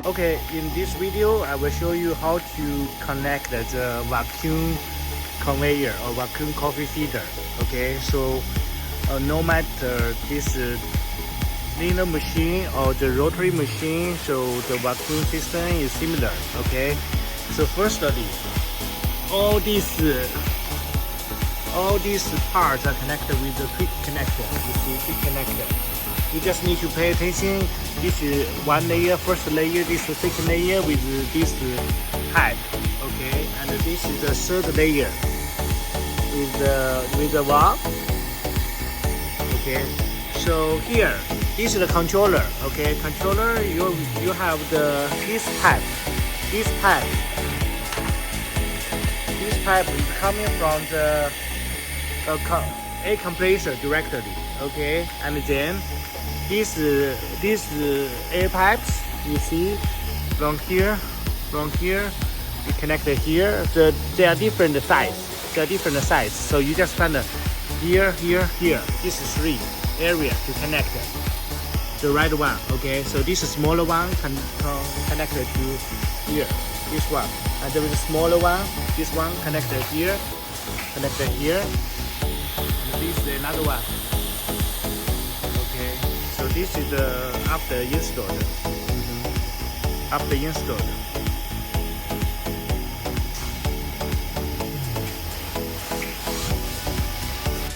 Okay, in this video I will show you how to connect the vacuum conveyor or vacuum coffee feeder. Okay, so no matter this linear machine or the rotary machine, so the vacuum system is similar. Okay, so firstly, all these parts are connected with the quick connector. You see, quick connector. You just need to pay attention. This is one layer, first layer, this is second layer with this pipe. Okay, and this is the third layer with the valve. Okay, so here, this is the controller. Okay, controller, you have this pipe is coming from the air compressor directly. Okay, and then these air pipes, you see, from here, you connect it here. They are different size. So you just find here. This is 3 area to connect the right one. Okay, so this is smaller one connected to here. This one, and there is a smaller one. This one connected here. And this is another one. Okay, so this is after installed.